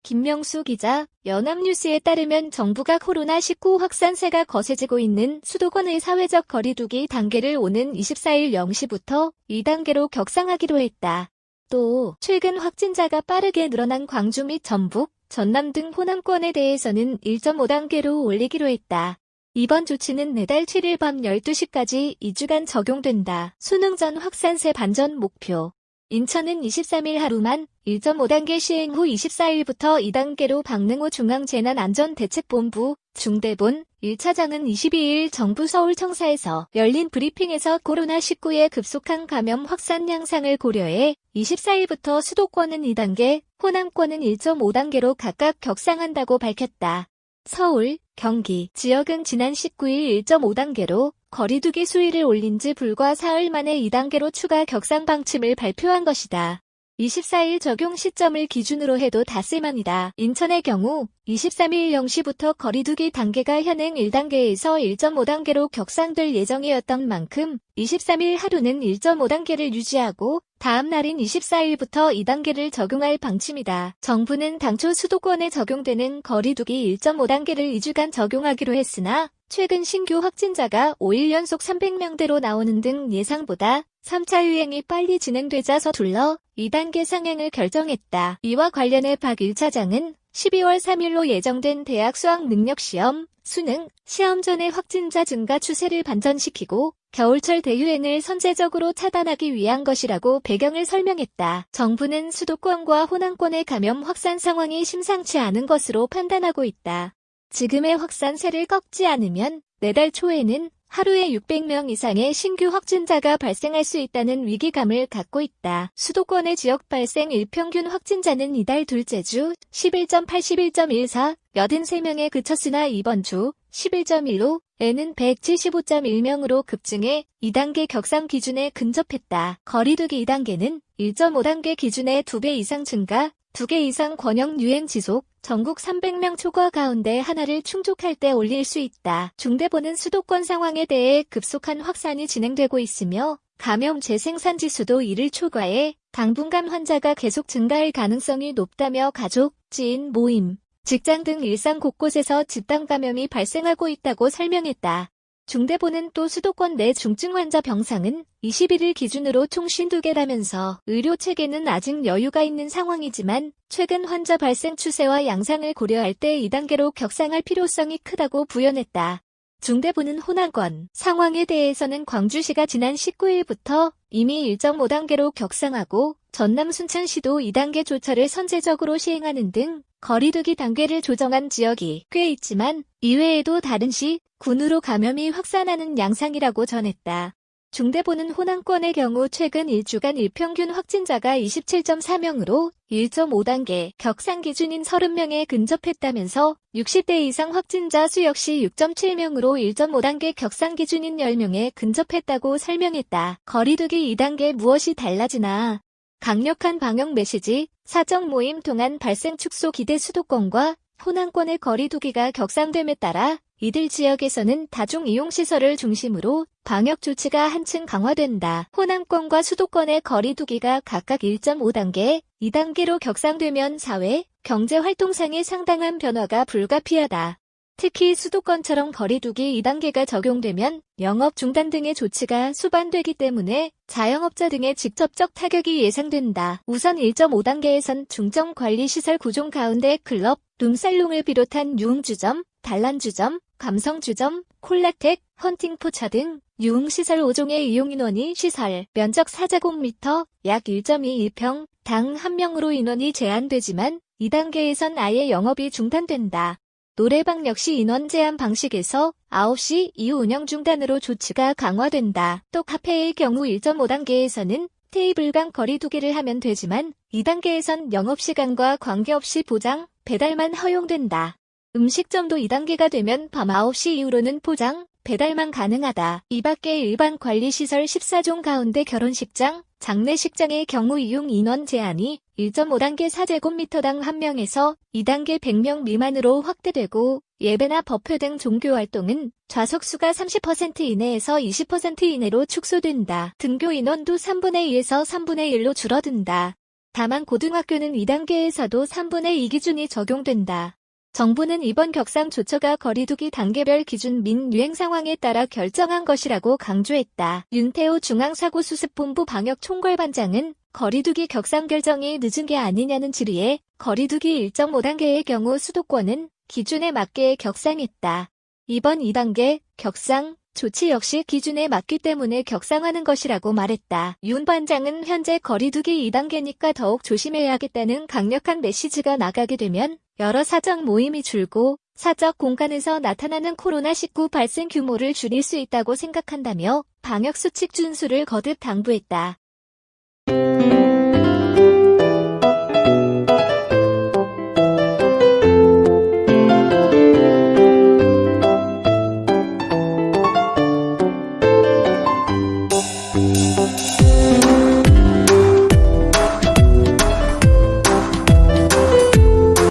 김명수 기자, 연합뉴스에 따르면 정부가 코로나19 확산세가 거세지고 있는 수도권의 사회적 거리두기 단계를 오는 24일 0시부터 2단계로 격상하기로 했다. 또 최근 확진자가 빠르게 늘어난 광주 및 전북, 전남 등 호남권에 대해서는 1.5단계로 올리기로 했다. 이번 조치는 내달 7일 밤 12시까지 2주간 적용된다. 수능 전 확산세 반전 목표. 인천은 23일 하루만 1.5단계 시행 후 24일부터 2단계로 박능호 중앙재난안전대책본부 중대본 1차장은 22일 정부 서울청사에서 열린 브리핑에서 코로나19의 급속한 감염 확산 양상을 고려해 24일부터 수도권은 2단계, 호남권은 1.5단계로 각각 격상한다고 밝혔다. 서울, 경기 지역은 지난 19일 1.5단계로 거리두기 수위를 올린 지 불과 사흘 만에 2단계로 추가 격상 방침을 발표한 것이다. 24일 적용 시점을 기준으로 해도 닷새만이다. 인천의 경우 23일 0시부터 거리두기 단계가 현행 1단계에서 1.5단계로 격상될 예정이었던 만큼 23일 하루는 1.5단계를 유지하고 다음 날인 24일부터 2단계를 적용할 방침이다. 정부는 당초 수도권에 적용되는 거리두기 1.5단계를 2주간 적용하기로 했으나 최근 신규 확진자가 5일 연속 300명대로 나오는 등 예상보다 3차 유행이 빨리 진행되자 서둘러 2단계 상향을 결정했다. 이와 관련해 박 1차장은 12월 3일로 예정된 대학 수학능력시험, 수능, 시험 전의 확진자 증가 추세를 반전시키고 겨울철 대유행을 선제적으로 차단하기 위한 것이라고 배경을 설명했다. 정부는 수도권과 호남권의 감염 확산 상황이 심상치 않은 것으로 판단하고 있다. 지금의 확산세를 꺾지 않으면 내달 초에는 하루에 600명 이상의 신규 확진자가 발생할 수 있다는 위기감을 갖고 있다. 수도권의 지역 발생 일평균 확진자는 이달 둘째 주 11.81.14, 83명에 그쳤으나 이번 주 11.15에는 175.1명으로 급증해 2단계 격상 기준에 근접했다. 거리두기 2단계는 1.5단계 기준의 2배 이상 증가, 2개 이상 권역 유행 지속, 전국 300명 초과 가운데 하나를 충족할 때 올릴 수 있다. 중대본은 수도권 상황에 대해 급속한 확산이 진행되고 있으며 감염 재생산 지수도 이를 초과해 당분간 환자가 계속 증가할 가능성이 높다며 가족, 지인 모임, 직장 등 일상 곳곳에서 집단 감염이 발생하고 있다고 설명했다. 중대본은 또 수도권 내 중증 환자 병상은 21일 기준으로 총 52개라면서 의료 체계는 아직 여유가 있는 상황이지만 최근 환자 발생 추세와 양상을 고려할 때 2단계로 격상할 필요성이 크다고 부연했다. 중대본은 호남권 상황에 대해서는 광주시가 지난 19일부터 이미 1.5단계로 격상하고 전남 순천시도 2단계 조처를 선제적으로 시행하는 등 거리두기 단계를 조정한 지역이 꽤 있지만 이외에도 다른 시, 군으로 감염이 확산하는 양상이라고 전했다. 중대본은 호남권의 경우 최근 1주간 일평균 확진자가 27.4명으로 1.5단계 격상 기준인 30명에 근접했다면서 60대 이상 확진자 수 역시 6.7명으로 1.5단계 격상 기준인 10명에 근접했다고 설명했다. 거리두기 2단계 무엇이 달라지나? 강력한 방역 메시지, 사적 모임 동안 발생 축소 기대 수도권과 호남권의 거리두기가 격상됨에 따라 이들 지역에서는 다중이용시설을 중심으로 방역 조치가 한층 강화된다. 호남권과 수도권의 거리두기가 각각 1.5단계, 2단계로 격상되면 사회, 경제활동상의 상당한 변화가 불가피하다. 특히 수도권처럼 거리두기 2단계가 적용되면 영업 중단 등의 조치가 수반되기 때문에 자영업자 등의 직접적 타격이 예상된다. 우선 1.5단계에선 중점관리시설 구종 가운데 클럽, 룸살롱을 비롯한 유흥주점, 단란주점, 감성주점, 콜라텍, 헌팅포차 등 유흥시설 5종의 이용인원이 시설 면적 4제곱미터 약 1.21평 당 1명으로 인원이 제한되지만 2단계에선 아예 영업이 중단된다. 노래방 역시 인원 제한 방식에서 9시 이후 운영 중단으로 조치가 강화된다. 또 카페의 경우 1.5단계에서는 테이블 간 거리두기를 하면 되지만 2단계에선 영업시간과 관계없이 포장, 배달만 허용된다. 음식점도 2단계가 되면 밤 9시 이후로는 포장, 배달만 가능하다. 이 밖에 일반 관리시설 14종 가운데 결혼식장, 장례식장의 경우 이용 인원 제한이 1.5단계 4제곱미터당 1명에서 2단계 100명 미만으로 확대되고 예배나 법회 등 종교활동은 좌석수가 30% 이내에서 20% 이내로 축소된다. 등교 인원도 3분의 2에서 3분의 1로 줄어든다. 다만 고등학교는 2단계에서도 3분의 2 기준이 적용된다. 정부는 이번 격상 조처가 거리두기 단계별 기준 및 유행 상황에 따라 결정한 것이라고 강조했다. 윤태호 중앙사고수습본부 방역총괄반장은 거리두기 격상 결정이 늦은 게 아니냐는 질의에 거리두기 1.5단계의 경우 수도권은 기준에 맞게 격상했다. 이번 2단계 격상 조치 역시 기준에 맞기 때문에 격상하는 것이라고 말했다. 윤 반장은 현재 거리두기 2단계니까 더욱 조심해야겠다는 강력한 메시지가 나가게 되면 여러 사적 모임이 줄고 사적 공간에서 나타나는 코로나19 발생 규모를 줄일 수 있다고 생각한다며 방역수칙 준수를 거듭 당부했다.